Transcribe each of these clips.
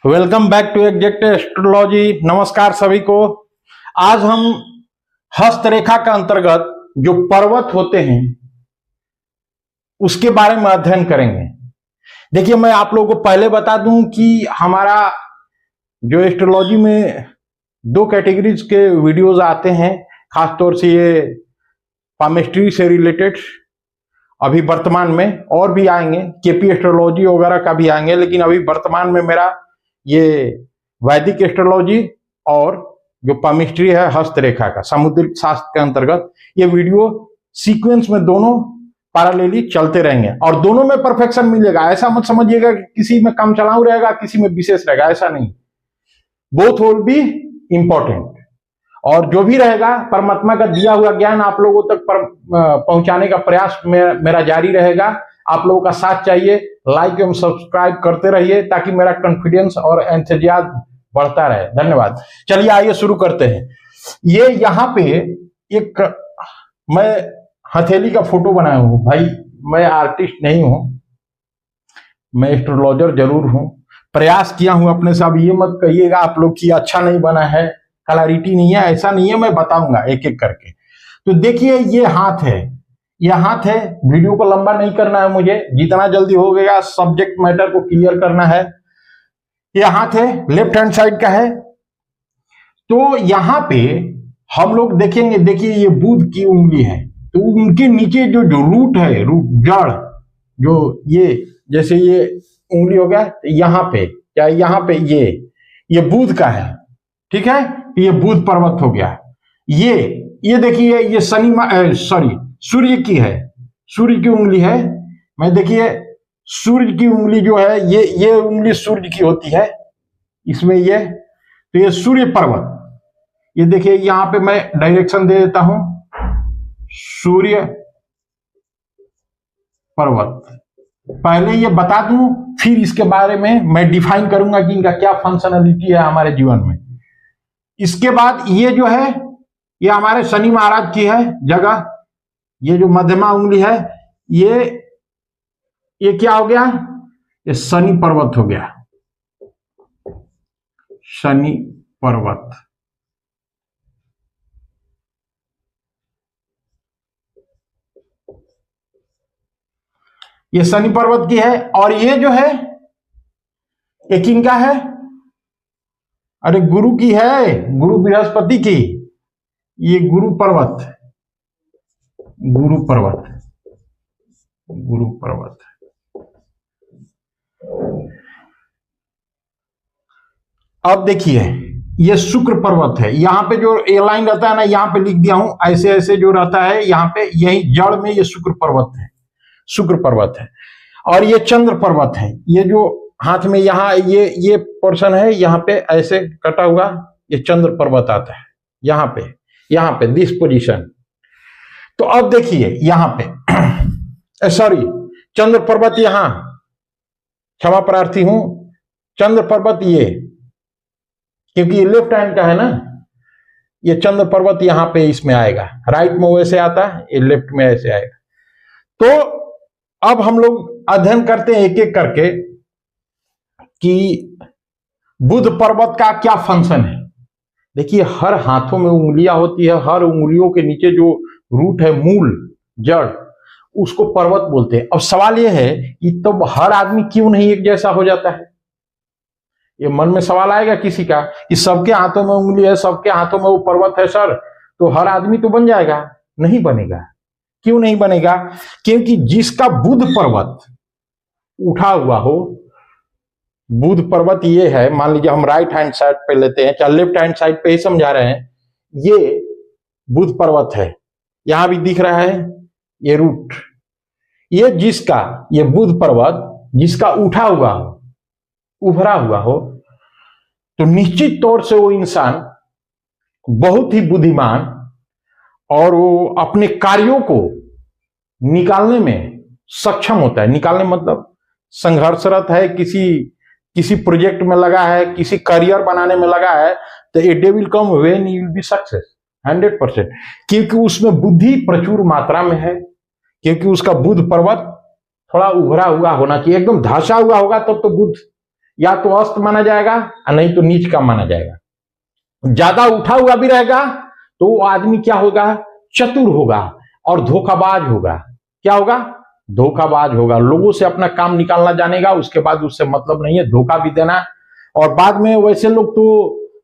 Welcome back to exact astrology. नमस्कार सभी को। आज हम हस्तरेखा का अंतर्गत जो पर्वत होते हैं उसके बारे में अध्ययन करेंगे। देखिए, मैं आप लोगों को पहले बता दूं कि हमारा जो एस्ट्रोलॉजी में दो कैटेगरीज के वीडियोस आते हैं, खासतौर से ये पामिस्ट्री से रिलेटेड अभी वर्तमान में और भी आएंगे, केपी एस्ट्रोलॉजी वगैरह का भी आएंगे, लेकिन अभी वर्तमान में मेरा ये वैदिक एस्ट्रोलॉजी और जो पामिस्ट्री है हस्तरेखा का सामुद्रिक शास्त्र के अंतर्गत ये वीडियो सीक्वेंस में दोनों पैरेलली चलते रहेंगे और दोनों में परफेक्शन मिलेगा। ऐसा मत समझिएगा कि किसी में कम चलाऊ रहेगा, किसी में विशेष रहेगा, ऐसा नहीं। बोथ विल बी इंपॉर्टेंट और जो भी रहेगा परमात्मा का दिया हुआ ज्ञान आप लोगों तक पहुंचाने का प्रयास मेरा जारी रहेगा। आप लोगों का साथ चाहिए, लाइक एवं सब्सक्राइब करते रहिए ताकि मेरा कॉन्फिडेंस और एंथुसियाज्म बढ़ता रहे। धन्यवाद। चलिए आइए शुरू करते हैं। ये यहाँ पे एक मैं हथेली का फोटो बनाया हूं। भाई मैं आर्टिस्ट नहीं हूं, मैं एस्ट्रोलॉजर जरूर हूं। प्रयास किया हूं अपने से। अब ये मत कहिएगा आप लोग कि अच्छा नहीं बना है, क्लैरिटी नहीं है, ऐसा नहीं है। मैं बताऊंगा एक एक करके। तो देखिए ये हाथ है, यह हाथ है। वीडियो को लंबा नहीं करना है मुझे, जितना जल्दी हो गया सब्जेक्ट मैटर को क्लियर करना है। यह हाथ है, लेफ्ट हैंड साइड का है। तो यहां पे हम लोग देखेंगे, देखिए ये बुध की उंगली है, तो उनके नीचे जो जो रूट है, रूट जड़, जो ये जैसे ये उंगली हो गया यहां पे, क्या यहां पे ये बुध का है, ठीक है। ये बुध पर्वत हो गया। ये देखिए ये सूर्य की है, सूर्य की उंगली है। मैं देखिए सूर्य की उंगली जो है ये उंगली सूर्य की होती है इसमें ये, तो ये सूर्य पर्वत। ये देखिए यहां पे मैं डायरेक्शन दे देता हूं, सूर्य पर्वत। पहले ये बता दूं फिर इसके बारे में मैं डिफाइन करूंगा कि इनका क्या फंक्शनलिटी है हमारे जीवन में। इसके बाद ये जो है ये हमारे शनि महाराज की है जगह। ये जो मध्यमा उंगली है ये क्या हो गया, ये शनि पर्वत हो गया, शनि पर्वत। ये शनि पर्वत की है। और ये जो है ये किनका है, अरे गुरु की है, गुरु बृहस्पति की। ये गुरु पर्वत, गुरु पर्वत, गुरु पर्वत। अब देखिए ये शुक्र पर्वत है। यहां पे जो ए लाइन रहता है ना, यहां पे लिख दिया हूं, ऐसे ऐसे जो रहता है यहां पे, यही जड़ में ये शुक्र पर्वत है, शुक्र पर्वत है। और ये चंद्र पर्वत है। ये जो हाथ में यहां ये पोर्शन है, यहां पे ऐसे कटा हुआ, ये चंद्र पर्वत आता है यहां पे दिस पोजीशन। तो अब देखिए यहां पे सॉरी चंद्र पर्वत, यहां क्षमा प्रार्थी हूं, चंद्र पर्वत ये, क्योंकि ये लेफ्ट हैंड का है ना, ये चंद्र पर्वत यहां पे इसमें आएगा। राइट में वैसे आता है, ये लेफ्ट में ऐसे आएगा। तो अब हम लोग अध्ययन करते हैं एक एक करके कि बुध पर्वत का क्या फंक्शन है। देखिए हर हाथों में उंगलियां होती है, हर उंगलियों के नीचे जो रूट है, मूल जड़, उसको पर्वत बोलते हैं। अब सवाल यह है कि तब हर आदमी क्यों नहीं एक जैसा हो जाता है। ये मन में सवाल आएगा किसी का कि सबके हाथों में उंगली है, सबके हाथों में वो पर्वत है सर, तो हर आदमी तो बन जाएगा। नहीं बनेगा। क्यों नहीं बनेगा? क्योंकि जिसका बुध पर्वत उठा हुआ हो, बुध पर्वत ये है, मान लीजिए हम राइट हैंड साइड पे लेते हैं, चाहे लेफ्ट हैंड साइड पे ही समझा रहे हैं, ये बुध पर्वत है, यहां भी दिख रहा है ये रूट। ये जिसका, ये बुध पर्वत जिसका उठा हुआ हो, उभरा हुआ हो, तो निश्चित तौर से वो इंसान बहुत ही बुद्धिमान और वो अपने कार्यों को निकालने में सक्षम होता है। निकालने मतलब संघर्षरत है, किसी प्रोजेक्ट में लगा है, किसी करियर बनाने में लगा है, तो a day will come when you will be success 100%, क्योंकि उसमें बुद्धि प्रचुर मात्रा में है, क्योंकि उसका बुध पर्वत थोड़ा उभरा हुआ होना चाहिए, एकदम धंसा हुआ होगा तब तो बुध या तो अस्त माना जाएगा और नहीं तो नीच का माना जाएगा। ज्यादा उठा हुआ भी रहेगा तो वो आदमी क्या होगा, चतुर होगा और धोखाबाज होगा। क्या होगा, धोखाबाज होगा। लोगों से अपना काम निकालना जानेगा, उसके बाद उससे मतलब नहीं है, धोखा भी देना। और बाद में वैसे लोग तो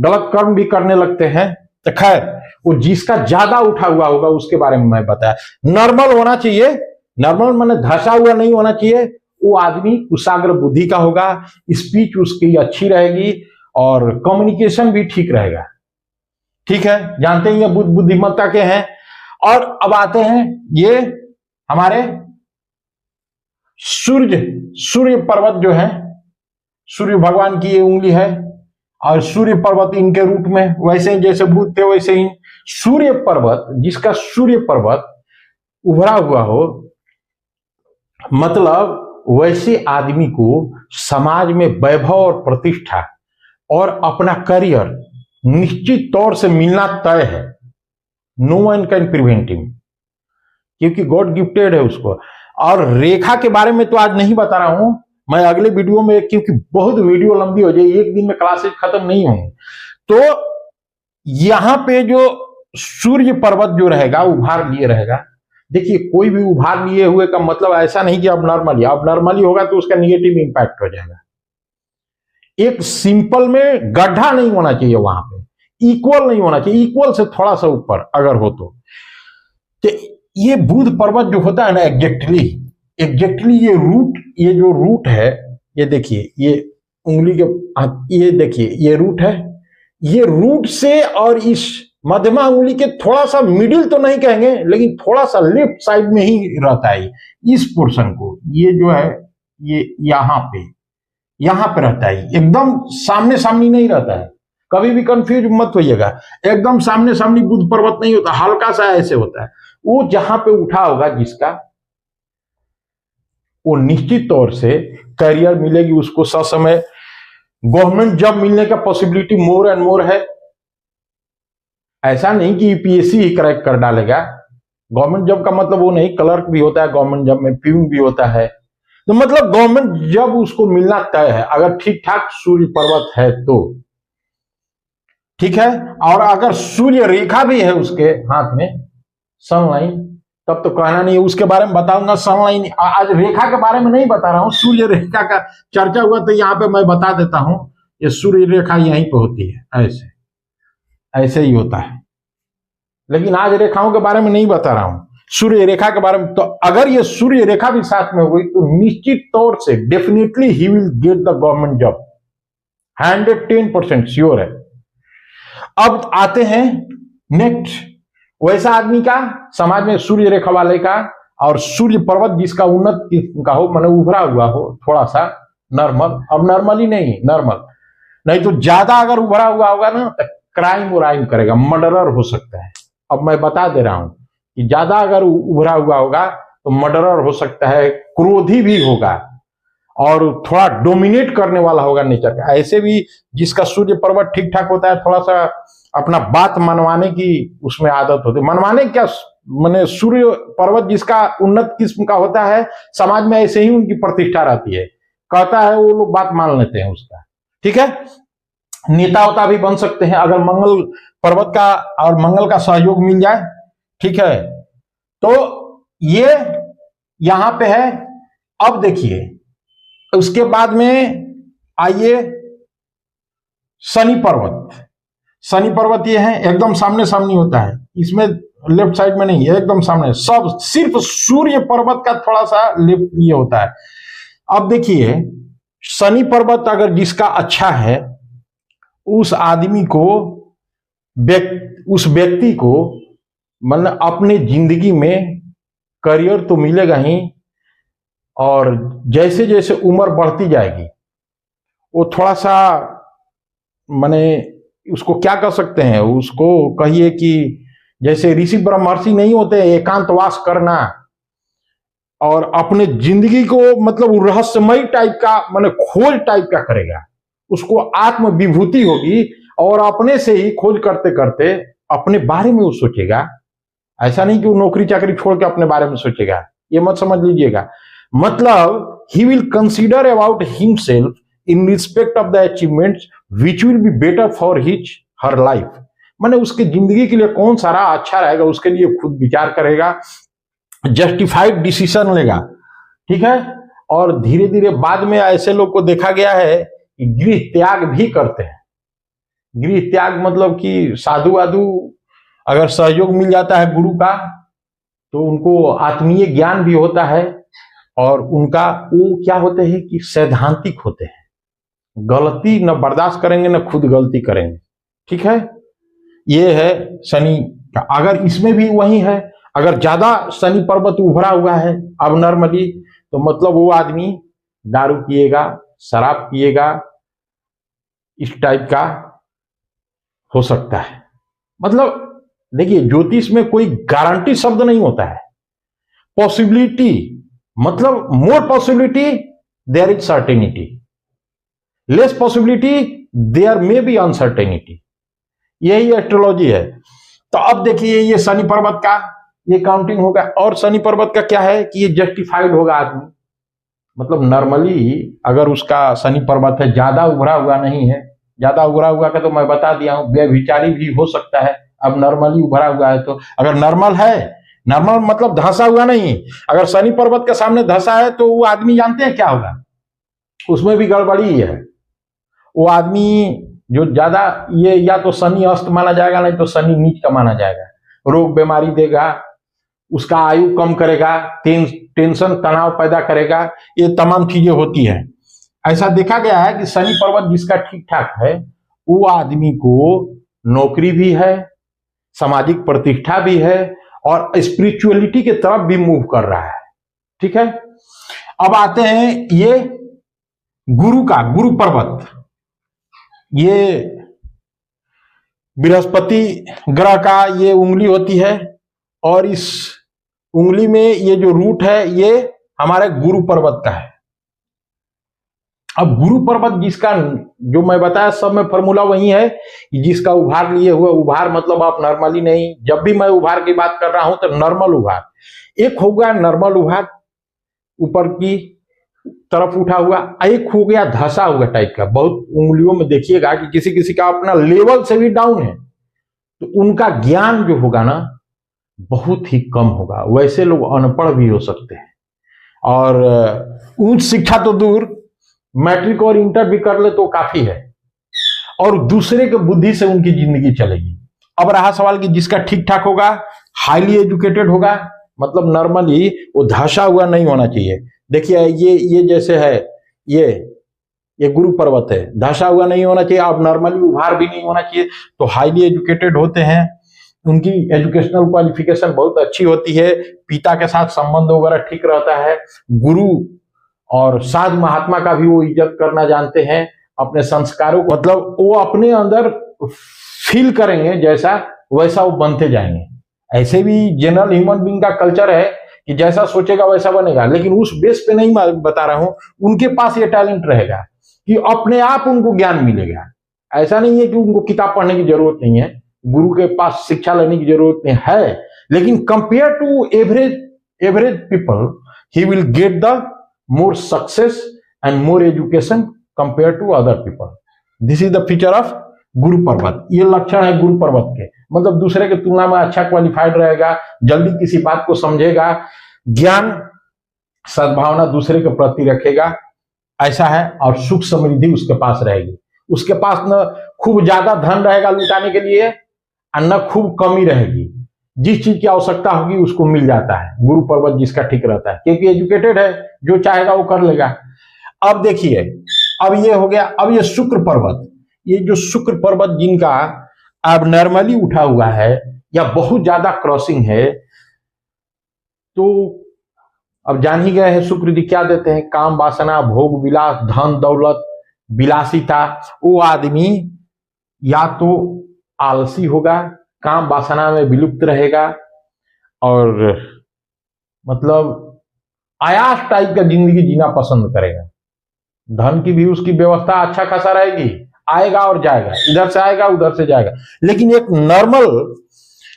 गलत कर्म भी करने लगते हैं। तो खैर, वो जिसका ज्यादा उठा हुआ होगा उसके बारे में मैं बताया। नॉर्मल होना चाहिए, नॉर्मल माने धसा हुआ नहीं होना चाहिए। वो आदमी कुशाग्र बुद्धि का होगा, स्पीच उसकी अच्छी रहेगी और कम्युनिकेशन भी ठीक रहेगा। ठीक है, जानते हैं ये बुद्धिमत्ता के हैं। और अब आते हैं ये हमारे सूर्य पर्वत जो है, सूर्य भगवान की ये उंगली है और सूर्य पर्वत इनके रूप में, वैसे जैसे भूत थे वैसे ही सूर्य पर्वत, जिसका सूर्य पर्वत उभरा हुआ हो, मतलब वैसे आदमी को समाज में वैभव और प्रतिष्ठा और अपना करियर निश्चित तौर से मिलना तय है। No one can prevent him, क्योंकि गॉड गिफ्टेड है उसको। और रेखा के बारे में तो आज नहीं बता रहा हूं, मैं अगले वीडियो में, क्योंकि बहुत वीडियो लंबी हो जाए, एक दिन में क्लासेज खत्म नहीं होंगे। तो यहां पे जो सूर्य पर्वत जो रहेगा उभार लिए रहेगा। देखिए, कोई भी उभार लिए हुए का मतलब ऐसा नहीं कि अब नॉर्मली होगा तो उसका निगेटिव इंपैक्ट हो जाएगा। एक सिंपल में गड्ढा नहीं होना चाहिए, वहां पे इक्वल नहीं होना चाहिए, इक्वल से थोड़ा सा ऊपर अगर हो तो ये बुध पर्वत जो होता है ना, एग्जैक्टली ये जो रूट है, ये देखिए, ये उंगली के, ये देखिए ये रूट है, ये रूट से और इस मध्यमा उंगली के थोड़ा सा मिडिल तो नहीं कहेंगे, लेकिन थोड़ा सा लेफ्ट साइड में ही रहता है इस पोर्शन को। ये जो है ये यहां पे रहता है, एकदम सामने सामने नहीं रहता है। कभी भी कंफ्यूज मत होइएगा, एकदम सामने सामने बुध पर्वत नहीं होता, हल्का सा ऐसे होता है। वो जहां पे उठा होगा जिसका, वो निश्चित तौर से करियर मिलेगी उसको ससमय। गवर्नमेंट जॉब मिलने का पॉसिबिलिटी मोर एंड मोर है। ऐसा नहीं कि यूपीएससी ही क्रैक कर डालेगा। गवर्नमेंट जॉब का मतलब वो नहीं, क्लर्क भी होता है गवर्नमेंट जॉब में, प्यून भी होता है। तो मतलब गवर्नमेंट जॉब उसको मिलना तय है, अगर ठीक ठाक सूर्य पर्वत है तो। ठीक है, और अगर सूर्य रेखा भी है उसके हाथ में, सनलाइन, तब तो कहना नहीं है। उसके बारे में बताऊंगा, सनलाइन। आज रेखा के बारे में नहीं बता रहा हूं, सूर्य रेखा का चर्चा हुआ तो यहां पे मैं बता देता हूं। ये सूर्य रेखा यहीं पे होती है, ऐसे ही होता है। लेकिन आज रेखाओं के बारे में नहीं बता रहा हूं, सूर्य रेखा के बारे में। तो अगर ये सूर्य रेखा भी साथ में हुई तो निश्चित तौर से definitely he will get the government job, 110% sure है। अब आते हैं नेक्स्ट, वैसा आदमी का, समाज में सूर्य रेखा वाले का, और सूर्य पर्वत जिसका उन्नत किस्म का हो, माने उभरा हुआ हो, थोड़ा सा नॉर्मल, अब नॉर्मली नॉर्मल नहीं तो ज्यादा अगर उभरा हुआ होगा ना तो क्राइम उराइम करेगा, मर्डरर हो सकता है। अब मैं बता दे रहा हूं कि ज्यादा अगर उभरा हुआ होगा तो मर्डरर हो सकता है, क्रोधी भी होगा और थोड़ा डोमिनेट करने वाला होगा नेचर का। ऐसे भी जिसका सूर्य पर्वत ठीक ठाक होता है, थोड़ा सा अपना बात मनवाने की उसमें आदत होती है। मनवाने क्या, माने सूर्य पर्वत जिसका उन्नत किस्म का होता है, समाज में ऐसे ही उनकी प्रतिष्ठा रहती है, कहता है वो लोग बात मान लेते हैं उसका। ठीक है, नेता वोता भी बन सकते हैं अगर मंगल पर्वत का और मंगल का सहयोग मिल जाए। ठीक है, तो ये यहां पे है। अब देखिए, उसके बाद में आइए शनि पर्वत ये है, एकदम सामने सामने होता है, इसमें लेफ्ट साइड में नहीं है, एकदम सामने। सब सिर्फ सूर्य पर्वत का थोड़ा सा लेफ्ट ये होता है। अब देखिए, शनि पर्वत अगर जिसका अच्छा है, उस आदमी को, उस व्यक्ति को मतलब अपने जिंदगी में करियर तो मिलेगा ही, और जैसे जैसे उम्र बढ़ती जाएगी वो थोड़ा सा, माने उसको क्या कर सकते हैं, उसको कहिए कि जैसे ऋषि ब्रह्मर्षि नहीं होते, एकांतवास करना और अपने जिंदगी को मतलब रहस्यमय टाइप का, माने खोज टाइप का करेगा, उसको आत्म विभूति होगी और अपने से ही खोज करते करते अपने बारे में वो सोचेगा। ऐसा नहीं कि वो नौकरी चाकरी छोड़ के अपने बारे में सोचेगा, ये मत समझ लीजिएगा। मतलब he will consider about himself in respect of the achievements which will be better for his her life. माने उसके जिंदगी के लिए कौन सारा अच्छा रहेगा उसके लिए खुद विचार करेगा, जस्टिफाइड डिसीजन लेगा, ठीक है। और धीरे धीरे बाद में ऐसे लोग को देखा गया है कि गृह त्याग भी करते हैं। गृह त्याग मतलब कि साधु वाधु अगर सहयोग मिल जाता है गुरु का तो उनको आत्मीय ज्ञान भी होता है और उनका वो क्या होते हैं कि सैद्धांतिक होते हैं, गलती न बर्दाश्त करेंगे न खुद गलती करेंगे, ठीक है। ये है शनि का। अगर इसमें भी वही है, अगर ज्यादा शनि पर्वत उभरा हुआ है अब नॉर्मली तो मतलब वो आदमी दारू पिएगा, शराब पिएगा, इस टाइप का हो सकता है। मतलब देखिए ज्योतिष में कोई गारंटी शब्द नहीं होता है, पॉसिबिलिटी मतलब more possibility there is certainty, less possibility there may be uncertainty, यही एस्ट्रोलॉजी है। तो अब देखिए ये शनि पर्वत का ये काउंटिंग होगा। और शनि पर्वत का क्या है कि ये जस्टिफाइड होगा आदमी, मतलब नॉर्मली अगर उसका शनि पर्वत है ज्यादा उभरा हुआ नहीं है, ज्यादा उभरा हुआ का तो मैं बता दिया हूं व्यभिचारी भी हो सकता है। अब नॉर्मली उभरा हुआ है तो अगर नॉर्मल है, नॉर्मल मतलब धंसा हुआ नहीं, अगर शनि पर्वत के सामने धंसा है तो वो आदमी जानते हैं क्या होगा, उसमें भी गड़बड़ी है। वो आदमी जो ज्यादा ये या तो शनि अस्त माना जाएगा नहीं तो शनि नीच का माना जाएगा, रोग बीमारी देगा, उसका आयु कम करेगा, टेंशन तनाव पैदा करेगा, ये तमाम चीजें होती है। ऐसा देखा गया है कि शनि पर्वत जिसका ठीक ठाक है वो आदमी को नौकरी भी है, सामाजिक प्रतिष्ठा भी है और स्पिरिचुअलिटी के तरफ भी मूव कर रहा है, ठीक है। अब आते हैं ये गुरु का, गुरु पर्वत, ये बृहस्पति ग्रह का ये उंगली होती है और इस उंगली में ये जो रूट है ये हमारे गुरु पर्वत का है। अब गुरु पर्वत जिसका जो मैं बताया सब में फॉर्मूला वही है कि जिसका उभार लिए हुए, उभार मतलब आप नॉर्मली नहीं, जब भी मैं उभार की बात कर रहा हूं तो नॉर्मल उभार, एक हो गया नॉर्मल उभार ऊपर की तरफ उठा हुआ, एक हो गया धसा हुआ टाइप का। बहुत उंगलियों में देखिएगा कि किसी किसी का अपना लेवल से भी डाउन है तो उनका ज्ञान जो होगा ना बहुत ही कम होगा, वैसे लोग अनपढ़ भी हो सकते हैं और उच्च शिक्षा तो दूर, मैट्रिक और इंटर भी कर ले तो काफी है और दूसरे के बुद्धि से उनकी जिंदगी चलेगी। अब रहा सवाल कि जिसका ठीक ठाक होगा, हाईली एजुकेटेड होगा, मतलब नॉर्मली वो धसा हुआ नहीं होना चाहिए। देखिए ये जैसे है ये गुरु पर्वत है, धसा हुआ नहीं होना चाहिए, अब नॉर्मली उभार भी नहीं होना चाहिए। तो हाईली एजुकेटेड होते हैं, उनकी एजुकेशनल क्वालिफिकेशन बहुत अच्छी होती है, पिता के साथ संबंध वगैरह ठीक रहता है, गुरु और साध महात्मा का भी वो इज्जत करना जानते हैं, अपने संस्कारों को मतलब वो अपने अंदर फील करेंगे जैसा वैसा वो बनते जाएंगे। ऐसे भी जनरल ह्यूमन बीइंग का कल्चर है कि जैसा सोचेगा वैसा बनेगा, लेकिन उस बेस पे नहीं बता रहा हूं, उनके पास ये टैलेंट रहेगा कि अपने आप उनको ज्ञान मिलेगा। ऐसा नहीं है कि उनको किताब पढ़ने की जरूरत नहीं है, गुरु के पास शिक्षा लेने की जरूरत नहीं है, लेकिन compare to average people he will get the more success and more education compare to other people. This is the feature of Guru Parvat. ये लक्षण है गुरु पर्वत के, मतलब दूसरे के तुलना में अच्छा क्वालिफाइड रहेगा, जल्दी किसी बात को समझेगा, ज्ञान सद्भावना दूसरे के प्रति रखेगा, ऐसा है। और सुख समृद्धि उसके पास रहेगी, उसके पास न खूब ज्यादा धन रहेगा लुटाने के लिए और न खूब कमी रहेगी, जिस चीज की आवश्यकता होगी उसको मिल जाता है। गुरु पर्वत जिसका ठीक रहता है क्योंकि एजुकेटेड है, जो चाहेगा वो कर लेगा। अब देखिए, अब ये हो गया। अब ये शुक्र पर्वत, ये जो शुक्र पर्वत जिनका अब नॉर्मली उठा हुआ है या बहुत ज्यादा क्रॉसिंग है, तो अब जान ही गए हैं शुक्र जी क्या देते हैं, काम वासना, भोग विलास, धन दौलत, विलासिता। वो आदमी या तो आलसी होगा, काम वासना में विलुप्त रहेगा और मतलब आयास टाइप का जिंदगी जीना पसंद करेगा। धन की भी उसकी व्यवस्था अच्छा खासा रहेगी, आएगा और जाएगा, इधर से आएगा उधर से जाएगा। लेकिन एक नॉर्मल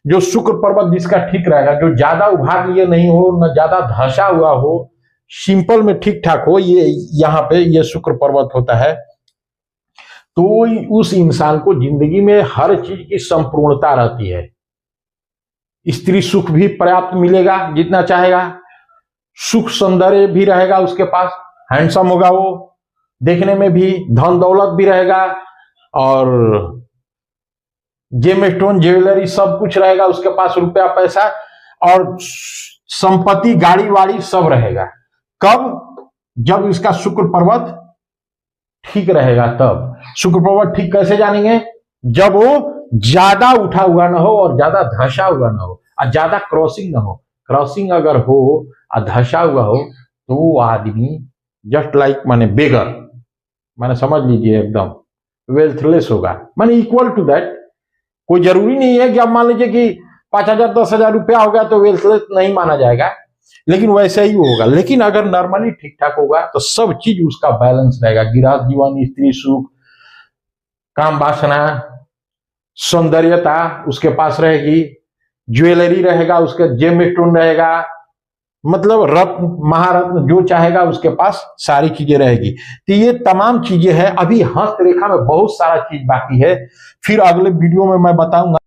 जो शुक्र पर्वत जिसका ठीक रहेगा, जो ज्यादा उभार लिए नहीं हो, न ज्यादा धंसा हुआ हो, सिंपल में ठीक ठाक हो, ये यहाँ पे ये शुक्र पर्वत होता है, तो उस इंसान को जिंदगी में हर चीज की संपूर्णता रहती है। स्त्री सुख भी पर्याप्त मिलेगा जितना चाहेगा, सुख सौंदर्य भी रहेगा उसके पास, हैंडसम होगा वो, देखने में भी, धन दौलत भी रहेगा, और जेम स्टोन ज्वेलरी सब कुछ रहेगा उसके पास, रुपया पैसा और संपत्ति गाड़ी वाड़ी सब रहेगा। कब? जब इसका शुक्र पर्वत ठीक रहेगा तब। शुक्र पर्वत ठीक कैसे जानेंगे? जब वो ज्यादा उठा हुआ ना हो और ज्यादा धंसा हुआ ना हो और ज्यादा क्रॉसिंग ना हो। क्रॉसिंग अगर हो और धंसा हुआ हो तो वो आदमी जस्ट लाइक माने बेगर, माने समझ लीजिए एकदम वेल्थलेस होगा, माने इक्वल टू दैट। कोई जरूरी नहीं है कि आप मान लीजिए कि 5,000 10,000 रुपया हो गया तो वेल्थलेस नहीं माना जाएगा, लेकिन वैसे ही होगा। लेकिन अगर नॉर्मली ठीक ठाक होगा तो सब चीज उसका बैलेंस रहेगा। गृहस्थ जीवन, स्त्री सुख, काम वासना, सौंदर्यता उसके पास रहेगी, ज्वेलरी रहेगा उसके, जेम स्टोन रहेगा, मतलब रत्न महारत्न जो चाहेगा उसके पास सारी चीजें रहेगी। तो ये तमाम चीजें हैं। अभी हस्त रेखा में बहुत सारा चीज बाकी है, फिर अगले वीडियो में मैं बताऊंगा।